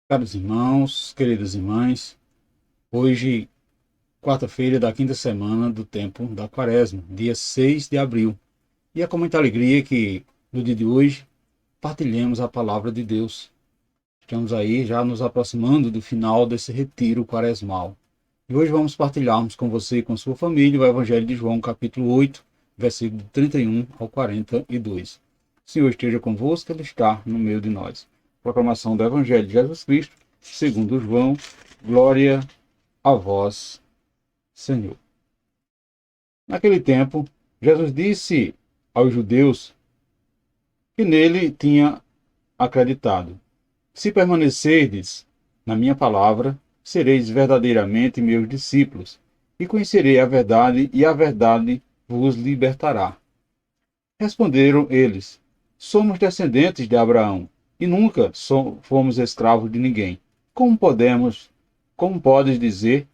Caros irmãos, queridas irmãs, hoje, quarta-feira da quinta semana do tempo da Quaresma, dia 6 de abril. E é com muita alegria que, no dia de hoje, partilhemos a palavra de Deus. Estamos aí já nos aproximando do final desse retiro quaresmal. E hoje vamos partilharmos com você e com sua família o Evangelho de João, capítulo 8, versículo 31 ao 42. O Senhor esteja convosco, Ele está no meio de nós. Proclamação do Evangelho de Jesus Cristo, segundo João. Glória a vós, Senhor. Naquele tempo, Jesus disse aos judeus que nele tinha acreditado: Se permanecerdes na minha palavra, sereis verdadeiramente meus discípulos, e conhecerei a verdade, e a verdade vos libertará. Responderam eles: Somos descendentes de Abraão, e nunca fomos escravos de ninguém. Como podes dizer,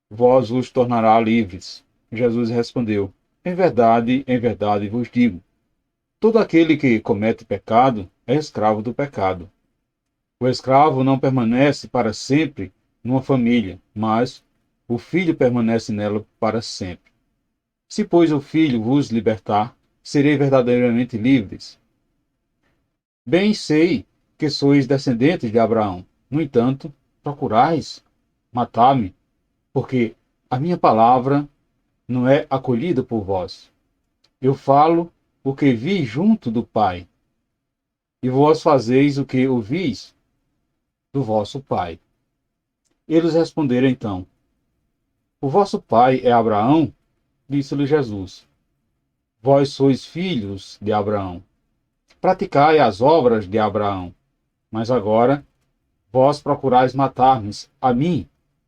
vós vos tornará livres? Jesus respondeu: em verdade vos digo, todo aquele que comete pecado é escravo do pecado. O escravo não permanece para sempre numa família, mas o filho permanece nela para sempre. Se, pois, o filho vos libertar, sereis verdadeiramente livres. Bem sei que sois descendentes de Abraão. No entanto, procurais matar-me, porque a minha palavra não é acolhida por vós. Eu falo o que vi junto do Pai, e vós fazeis o que ouvis do vosso pai. Eles responderam então: O vosso pai é Abraão? Disse-lhe Jesus: Vós sois filhos de Abraão. Praticai as obras de Abraão. Mas agora vós procurais matar-me a mim,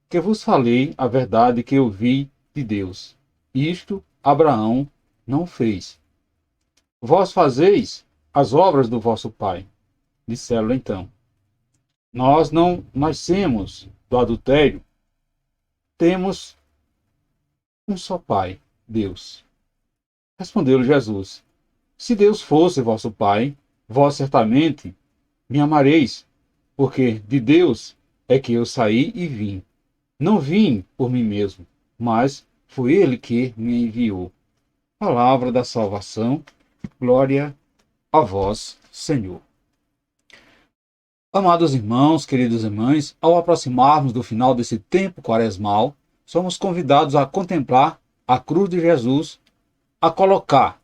que vos falei a verdade que ouvi de Deus. Isto Abraão não fez. Vós fazeis as obras do vosso pai. Disseram então: Nós não nascemos do adultério. Temos um só Pai, Deus. Respondeu-lhe Jesus: Se Deus fosse vosso Pai, vós certamente me amareis, porque de Deus é que eu saí e vim. Não vim por mim mesmo, mas foi Ele que me enviou. Palavra da salvação, glória a vós, Senhor. Amados irmãos, queridas irmãs, ao aproximarmos do final desse tempo quaresmal, somos convidados a contemplar a cruz de Jesus, a colocar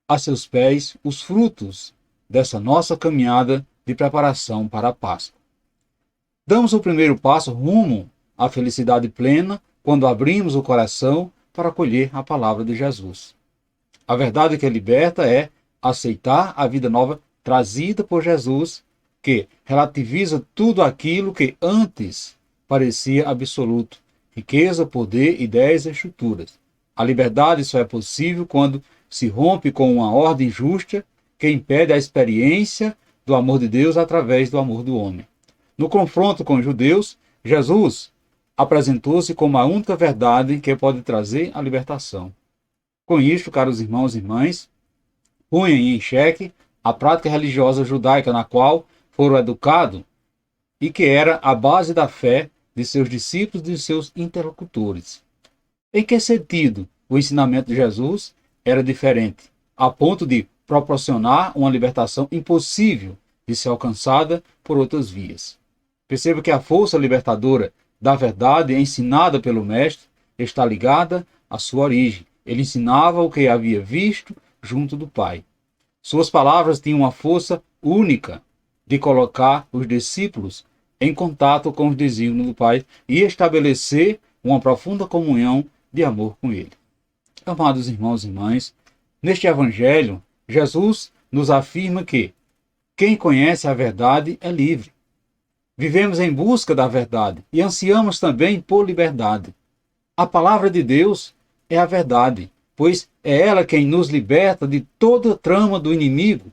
a seus pés os frutos dessa nossa caminhada de preparação para a Páscoa. Damos o primeiro passo rumo à felicidade plena quando abrimos o coração para acolher a palavra de Jesus. A verdade que liberta é aceitar a vida nova trazida por Jesus, que relativiza tudo aquilo que antes parecia absoluto: riqueza, poder, ideias e estruturas. A liberdade só é possível quando se rompe com uma ordem justa que impede a experiência do amor de Deus através do amor do homem. No confronto com os judeus, Jesus apresentou-se como a única verdade que pode trazer a libertação. Com isto, caros irmãos e irmãs, punham em xeque a prática religiosa judaica na qual foram educados e que era a base da fé de seus discípulos e de seus interlocutores. Em que sentido o ensinamento de Jesus era diferente, a ponto de proporcionar uma libertação impossível de ser alcançada por outras vias? Perceba que a força libertadora da verdade ensinada pelo Mestre está ligada à sua origem. Ele ensinava o que havia visto junto do Pai. Suas palavras tinham uma força única de colocar os discípulos em contato com os desígnios do Pai e estabelecer uma profunda comunhão de amor com Ele. Amados irmãos e irmãs, neste Evangelho, Jesus nos afirma que quem conhece a verdade é livre. Vivemos em busca da verdade e ansiamos também por liberdade. A palavra de Deus é a verdade, pois é ela quem nos liberta de toda a trama do inimigo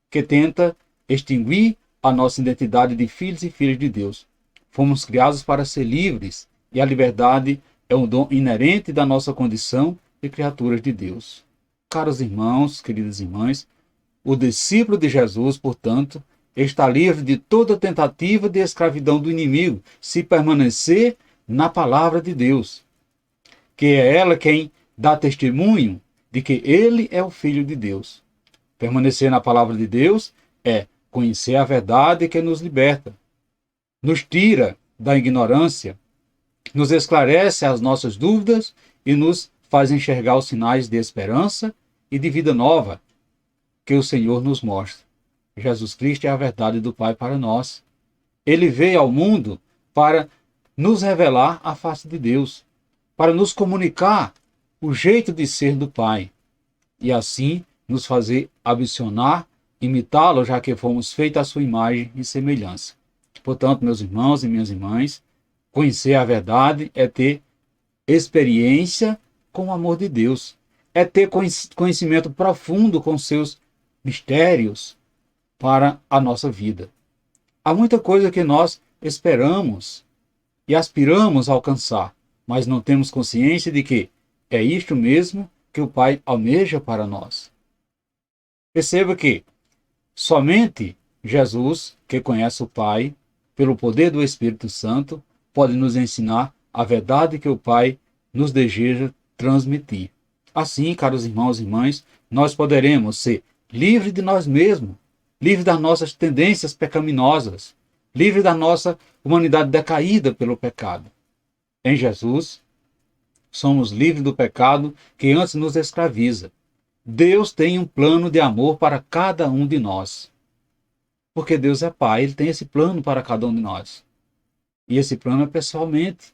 que tenta extinguir a nossa identidade de filhos e filhas de Deus. Fomos criados para ser livres e a liberdade é um dom inerente da nossa condição de criaturas de Deus. Caros irmãos, queridas irmãs, o discípulo de Jesus, portanto, está livre de toda tentativa de escravidão do inimigo, se permanecer na palavra de Deus, que é ela quem dá testemunho de que ele é o Filho de Deus. Permanecer na palavra de Deus é conhecer a verdade que nos liberta, nos tira da ignorância, nos esclarece as nossas dúvidas e nos faz enxergar os sinais de esperança e de vida nova que o Senhor nos mostra. Jesus Cristo é a verdade do Pai para nós. Ele veio ao mundo para nos revelar a face de Deus, para nos comunicar o jeito de ser do Pai e assim nos fazer ambicionar, imitá-lo, já que fomos feitos à sua imagem e semelhança. Portanto, meus irmãos e minhas irmãs, conhecer a verdade é ter experiência com o amor de Deus, é ter conhecimento profundo com seus mistérios para a nossa vida. Há muita coisa que nós esperamos e aspiramos a alcançar, mas não temos consciência de que é isto mesmo que o Pai almeja para nós. Perceba que somente Jesus, que conhece o Pai, pelo poder do Espírito Santo, pode nos ensinar a verdade que o Pai nos deseja transmitir. Assim, caros irmãos e irmãs, nós poderemos ser livres de nós mesmos, livres das nossas tendências pecaminosas, livres da nossa humanidade decaída pelo pecado. Em Jesus, somos livres do pecado que antes nos escraviza. Deus tem um plano de amor para cada um de nós. Porque Deus é Pai, Ele tem esse plano para cada um de nós. E esse plano é pessoalmente.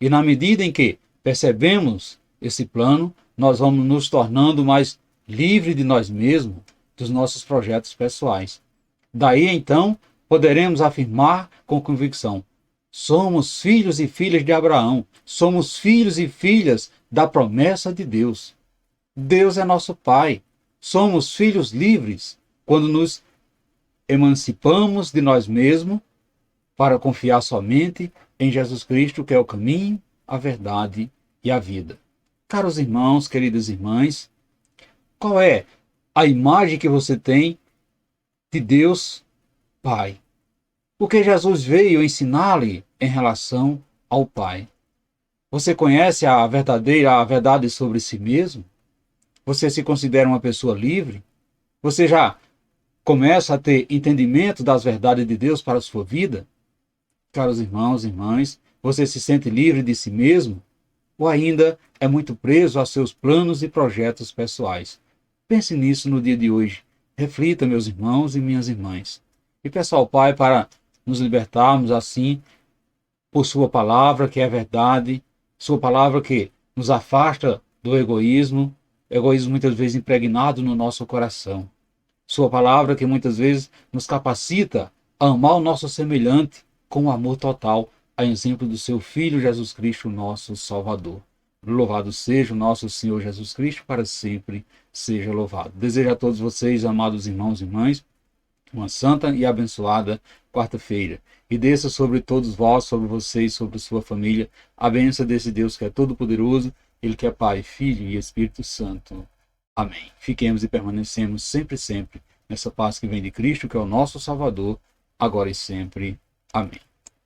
E na medida em que percebemos esse plano, nós vamos nos tornando mais livres de nós mesmos, dos nossos projetos pessoais. Daí, então, poderemos afirmar com convicção: somos filhos e filhas de Abraão, somos filhos e filhas da promessa de Deus. Deus é nosso Pai. Somos filhos livres quando nos emancipamos de nós mesmos para confiar somente em Jesus Cristo, que é o caminho, a verdade e a vida. Caros irmãos, queridas irmãs, qual é a imagem que você tem de Deus Pai? O que Jesus veio ensinar-lhe em relação ao Pai? Você conhece a verdade sobre si mesmo? Você se considera uma pessoa livre? Você já começa a ter entendimento das verdades de Deus para a sua vida? Caros irmãos e irmãs, você se sente livre de si mesmo? Ou ainda é muito preso aos seus planos e projetos pessoais? Pense nisso no dia de hoje. Reflita, meus irmãos e minhas irmãs. E peço ao Pai para nos libertarmos assim por sua palavra, que é verdade, sua palavra que nos afasta do egoísmo muitas vezes impregnado no nosso coração. Sua palavra que muitas vezes nos capacita a amar o nosso semelhante com um amor total, a exemplo do seu Filho Jesus Cristo, nosso Salvador. Louvado seja o nosso Senhor Jesus Cristo, para sempre seja louvado. Desejo a todos vocês, amados irmãos e irmãs, uma santa e abençoada quarta-feira. E desça sobre todos vós, sobre vocês, sobre sua família, a bênção desse Deus que é todo-poderoso, Ele que é Pai, Filho e Espírito Santo. Amém. Fiquemos e permanecemos sempre, sempre nessa paz que vem de Cristo, que é o nosso Salvador, agora e sempre. Amém.